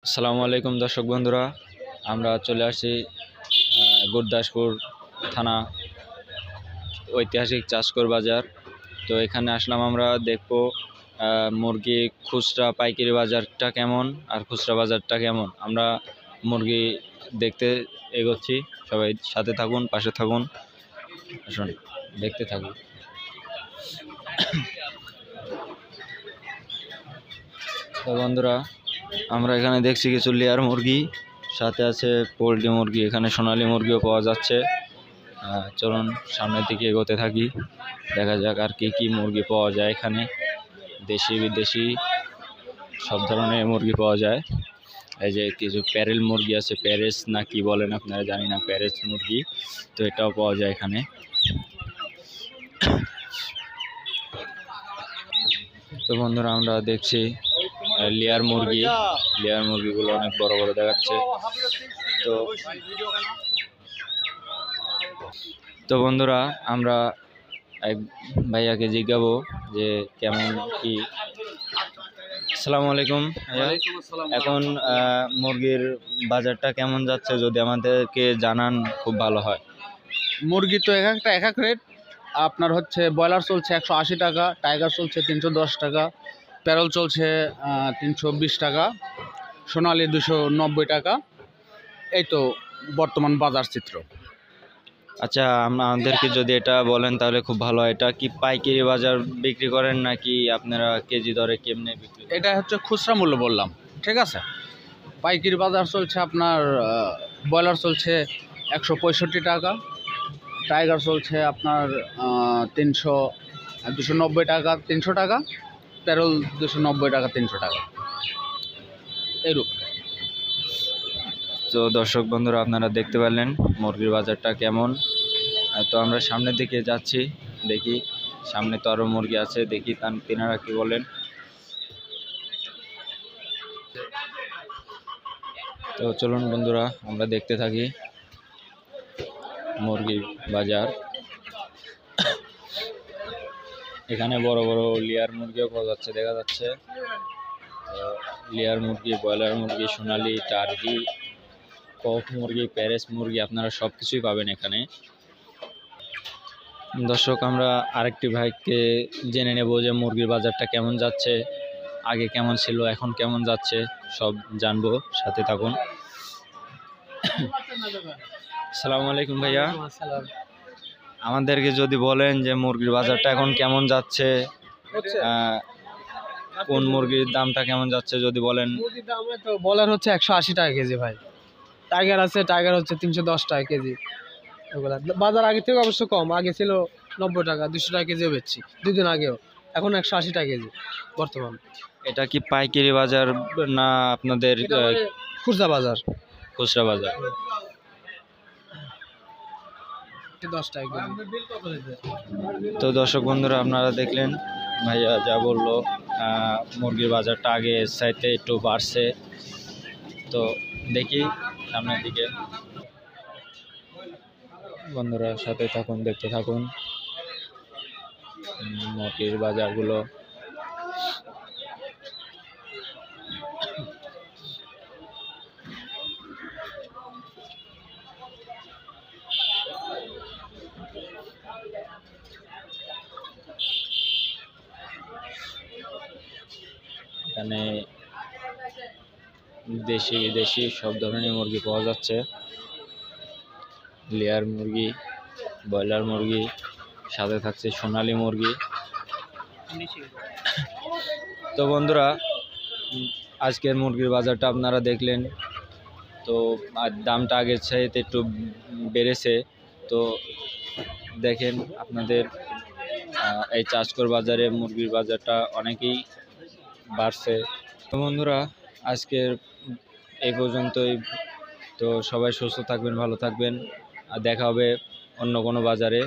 আসসালামু আলাইকুম দর্শক বন্ধুরা, আমরা চলে আসছি গুরদাসপুর থানা ঐতিহাসিক চাষকর বাজার। তো এখানে আসলাম, আমরা দেখব মুরগি খুচরা পাইকারি বাজারটা কেমন আর খুচরা বাজারটা কেমন। আমরা মুরগি দেখতে এগোচ্ছি, সবাই সাথে থাকুন, পাশে থাকুন, আসুন দেখতে থাকুন। তো বন্ধুরা, আমরা এখানে দেখছি কিছু লেয়ার মুরগি, সাথে আছে পোলট্রি মুরগি, এখানে সোনালী মুরগিও পাওয়া যাচ্ছে। চলুন সামনের দিকে এগোতে থাকি, দেখা যাক আর কি মুরগি পাওয়া যায় এখানে। দেশি বিদেশি সব ধরনের মুরগি পাওয়া যায়। এই যে কিছু প্যারেল মুরগি আছে, প্যারেস না কি বলেন আপনারা জানি না, প্যারেস মুরগি, তো এটাও পাওয়া যায় এখানে। তো বন্ধুরা, আমরা দেখছি লেয়ার মুরগিগুলো অনেক বড় বড় দেখাচ্ছে। তো বন্ধুরা, আমরা এক ভাইয়াকে জিজ্ঞাবো যে কেমন কি। আসসালামু আলাইকুম ভাইয়া, এখন মুরগির বাজারটা কেমন যাচ্ছে যদি আমাদেরকে জানান খুব ভালো হয়। মুরগি তো এক এক রেট। আপনার হচ্ছে ব্রয়লার চলছে 180 টাকা, টাইগার চলছে 310 টাকা, প্যারল চলছে 320 টাকা, সোনালি 290 টাকা। এই তো বর্তমান বাজার চিত্র। আচ্ছা, আমাদেরকে যদি এটা বলেন তাহলে খুব ভালো হয়। এটা কি পাইকারি বাজার বিক্রি করেন নাকি আপনারা কেজি দরে কেমনে বিক্রি? এটা হচ্ছে খুচরা মূল্য বললাম, ঠিক আছে। পাইকারি বাজার চলছে আপনার ব্রয়লার চলছে 165 টাকা, টাইগার চলছে আপনার 290 টাকা, 300 টাকা, প্যারল 290 টাকা, 300 টাকা, এরূপ। তো দর্শক বন্ধুরা, আপনারা দেখতে পারলেন মুরগির বাজারটা কেমন। তো আমরা সামনের দিকে যাচ্ছি, দেখি সামনে তো আরও মুরগি আছে, দেখি তিনারা কি বলেন। তো চলুন বন্ধুরা, আমরা দেখতে থাকি মুরগির বাজার। এখানে বড় বড় লেয়ার মুরগিও পাওয়া যাচ্ছে, দেখা যাচ্ছে। লেয়ার মুরগি, ব্রয়লার মুরগি, সোনালি, টার্কি, কক মুরগি, প্যারেস মুরগি, আপনারা সব কিছুই পাবেন এখানে। দর্শক, আমরা আরেকটি ভাইকে জেনে নেব যে মুরগির বাজারটা কেমন যাচ্ছে, আগে কেমন ছিল, এখন কেমন যাচ্ছে, সব জানবো, সাথে থাকুন। আসসালামু আলাইকুম ভাইয়া, আমাদেরকে যদি বলেন যে মুরগির বাজারটা এখন কেমন যাচ্ছে, কোন মুরগির দামটা কেমন যাচ্ছে যদি বলেন। মুরগির দাম তো ব্রয়লার হচ্ছে 180 টাকা কেজি ভাই, টাইগার আছে, টাইগার হচ্ছে 310 টাকা কেজি। ওগুলা বাজার আগে থেকে অবশ্য কম, আগে ছিল 90 টাকা, 200 টাকা কেজিও বেচছি দুদিন আগেও, এখন 180 টাকা কেজি বর্তমান। এটা কি পাইকারি বাজার না আপনাদের খুচরা বাজার? খুচরা বাজার। 10 টাকা কেজি। তো দর্শক বন্ধুরা, আপনারা দেখলেন ভাইয়া যা বললো, মুরগির বাজারটা আগে চাইতে একটু বাড়ছে। তো দেখি সামনের দিকে, বন্ধুরা সাথে থাকুন, দেখতে থাকুন মুরগির বাজারগুলো। এখানে দেশি বিদেশি সব ধরনের মুরগি পাওয়া যাচ্ছে, লেয়ার মুরগি, ব্রয়লার মুরগি, সাথে থাকছে সোনালী মুরগি। তো বন্ধুরা, আজকের মুরগির বাজারটা আপনারা দেখলেন। তো দামটা আগের চাইতে একটু বেড়েছে। তো দেখেন আপনাদের এই চাষকর বাজারে মুরগির বাজারটা অনেকেই বাড়ছে। তো বন্ধুরা, আজকের এই পর্যন্তই। তো সবাই সুস্থ থাকবেন, ভালো থাকবেন, আর দেখা হবে অন্য কোনো বাজারে।